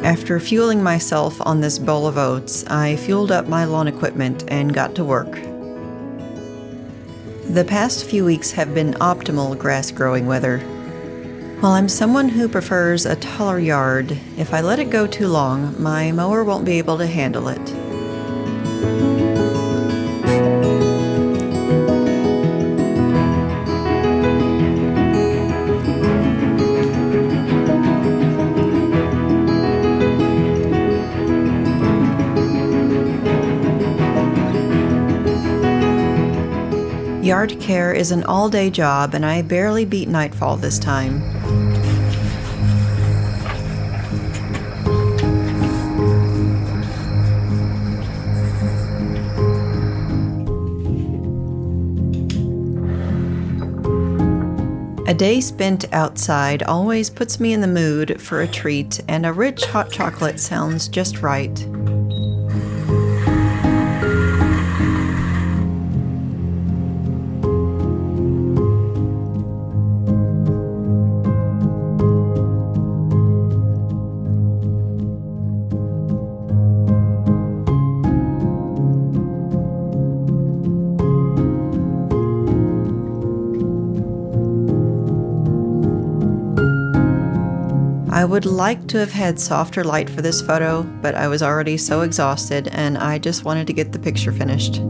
After fueling myself on this bowl of oats, I fueled up my lawn equipment and got to work. The past few weeks have been optimal grass growing weather. While I'm someone who prefers a taller yard, if I let it go too long, my mower won't be able to handle it. Yard care is an all-day job, and I barely beat nightfall this time. A day spent outside always puts me in the mood for a treat, and a rich hot chocolate sounds just right. I would like to have had softer light for this photo, but I was already so exhausted and I just wanted to get the picture finished.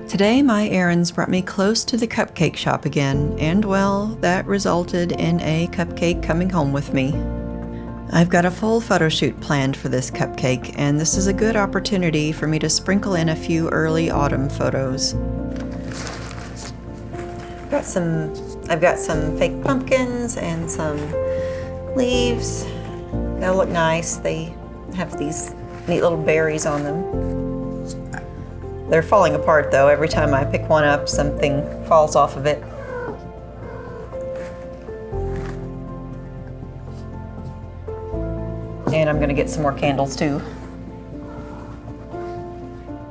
Today my errands brought me close to the cupcake shop again, and well, that resulted in a cupcake coming home with me. I've got a full photo shoot planned for this cupcake, and this is a good opportunity for me to sprinkle in a few early autumn photos. I've got some fake pumpkins and some leaves. They'll look nice. They have these neat little berries on them. They're falling apart though. Every time I pick one up, something falls off of it. And I'm gonna get some more candles too.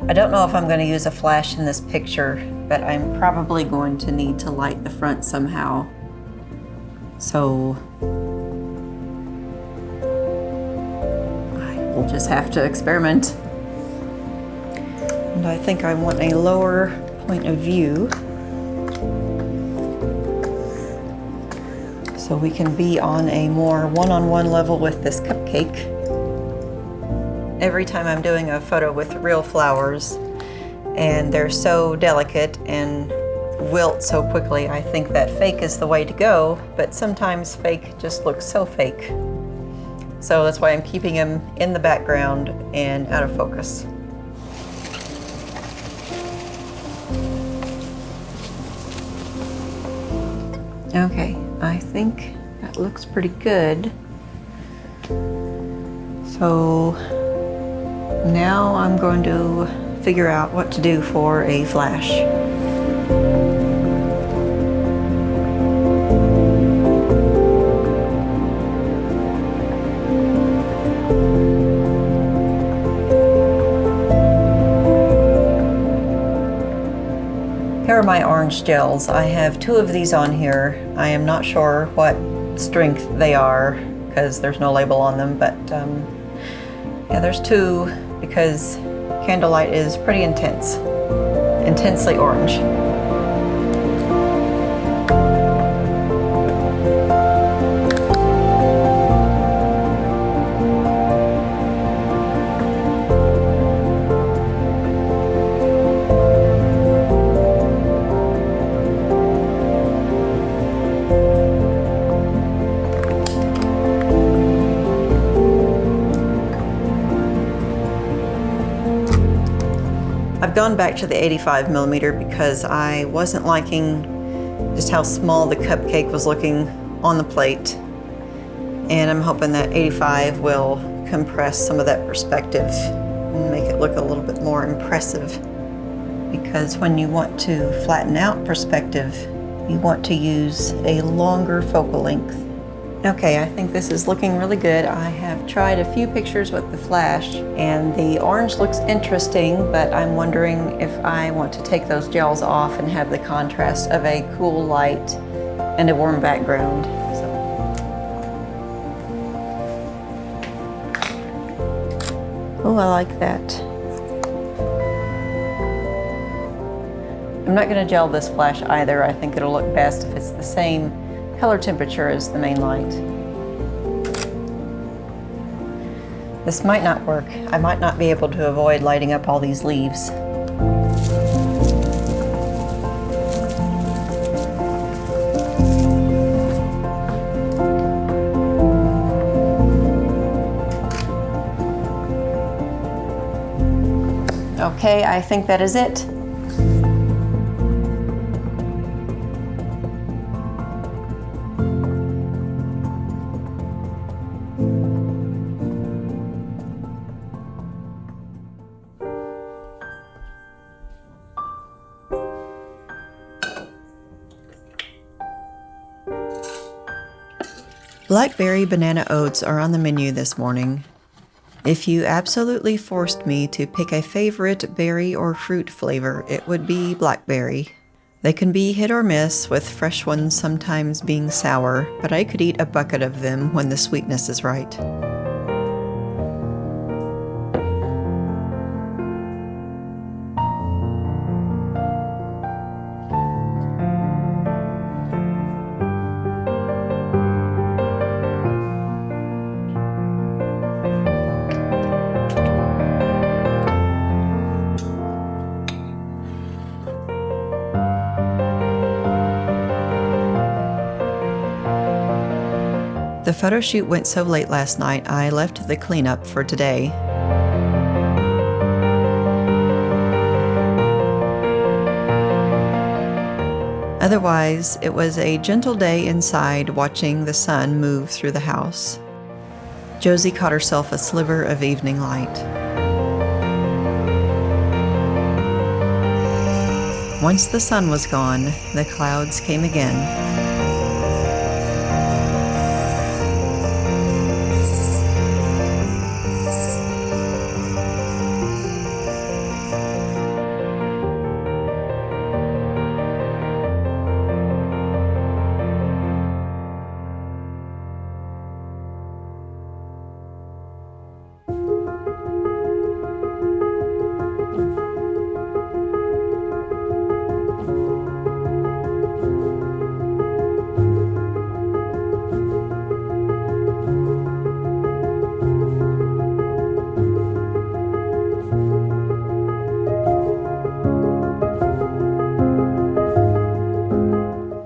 I don't know if I'm gonna use a flash in this picture, but I'm probably going to need to light the front somehow. So I will just have to experiment. And I think I want a lower point of view so we can be on a more one-on-one level with this cupcake. Every time I'm doing a photo with real flowers and they're so delicate and wilt so quickly, I think that fake is the way to go, but sometimes fake just looks so fake. So that's why I'm keeping them in the background and out of focus. Okay, I think that looks pretty good. So now I'm going to figure out what to do for a flash. Here are my orange gels. I have 2 of these on here. I am not sure what strength they are because there's no label on them, but yeah, there's two because candlelight is pretty intense, intensely orange. I've gone back to the 85mm because I wasn't liking just how small the cupcake was looking on the plate. And I'm hoping that 85 will compress some of that perspective and make it look a little bit more impressive. Because when you want to flatten out perspective, you want to use a longer focal length. Okay, I think this is looking really good. I have tried a few pictures with the flash and the orange looks interesting, but I'm wondering if I want to take those gels off and have the contrast of a cool light and a warm background. Oh, I like that. I'm not going to gel this flash either. I think it'll look best if it's the same color temperature as the main light. This might not work. I might not be able to avoid lighting up all these leaves. Okay, I think that is it. Blackberry banana oats are on the menu this morning. If you absolutely forced me to pick a favorite berry or fruit flavor, it would be blackberry. They can be hit or miss, with fresh ones sometimes being sour, but I could eat a bucket of them when the sweetness is right. The photo shoot went so late last night, I left the cleanup for today. Otherwise, it was a gentle day inside watching the sun move through the house. Josie caught herself a sliver of evening light. Once the sun was gone, the clouds came again.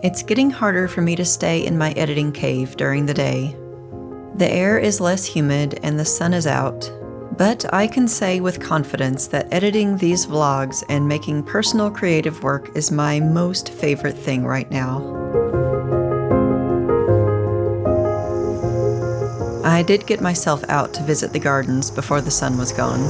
It's getting harder for me to stay in my editing cave during the day. The air is less humid and the sun is out, but I can say with confidence that editing these vlogs and making personal creative work is my most favorite thing right now. I did get myself out to visit the gardens before the sun was gone.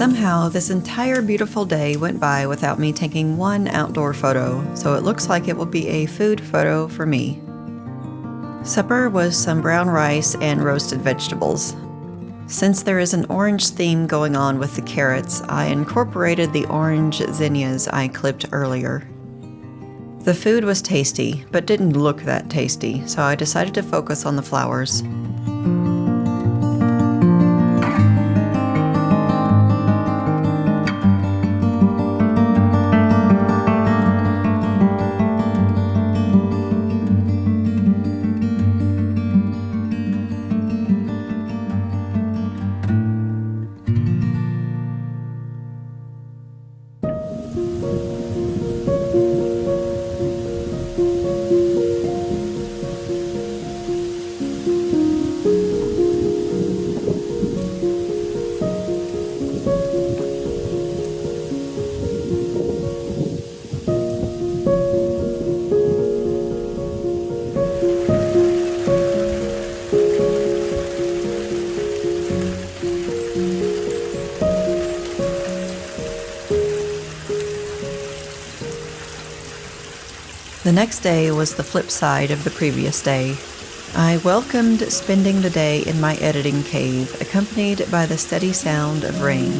Somehow, this entire beautiful day went by without me taking one outdoor photo, so it looks like it will be a food photo for me. Supper was some brown rice and roasted vegetables. Since there is an orange theme going on with the carrots, I incorporated the orange zinnias I clipped earlier. The food was tasty, but didn't look that tasty, so I decided to focus on the flowers. The next day was the flip side of the previous day. I welcomed spending the day in my editing cave, accompanied by the steady sound of rain.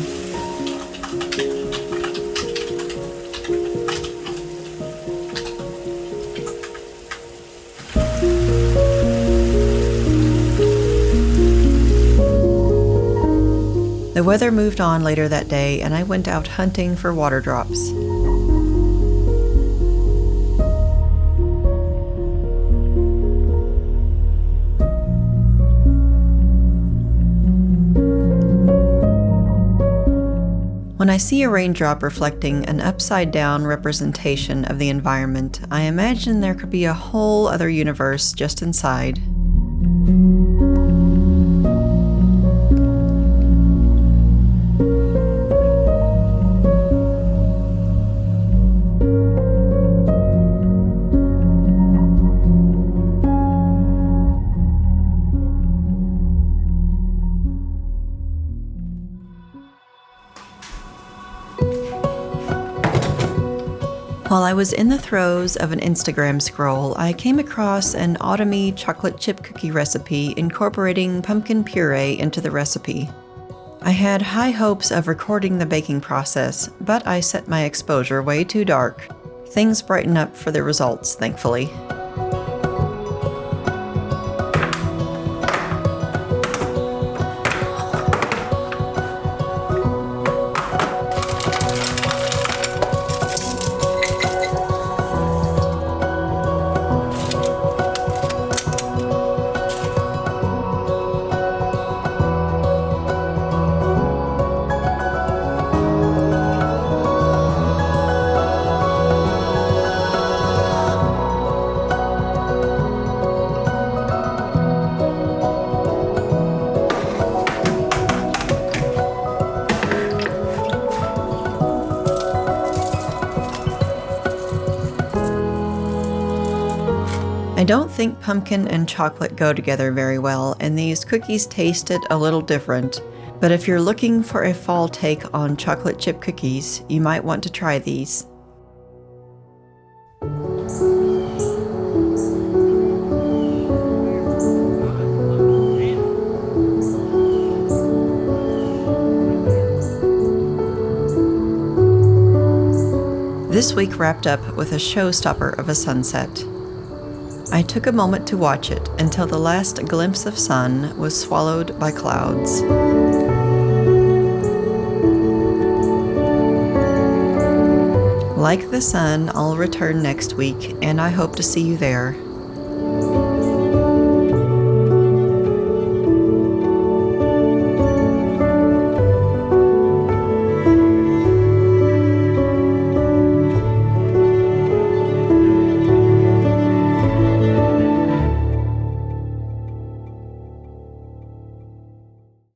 The weather moved on later that day, and I went out hunting for water drops. When I see a raindrop reflecting an upside-down representation of the environment, I imagine there could be a whole other universe just inside. While I was in the throes of an Instagram scroll, I came across an autumny chocolate chip cookie recipe incorporating pumpkin puree into the recipe. I had high hopes of recording the baking process, but I set my exposure way too dark. Things brighten up for the results, thankfully. I don't think pumpkin and chocolate go together very well, and these cookies tasted a little different. But if you're looking for a fall take on chocolate chip cookies, you might want to try these. This week wrapped up with a showstopper of a sunset. I took a moment to watch it until the last glimpse of sun was swallowed by clouds. Like the sun, I'll return next week, and I hope to see you there.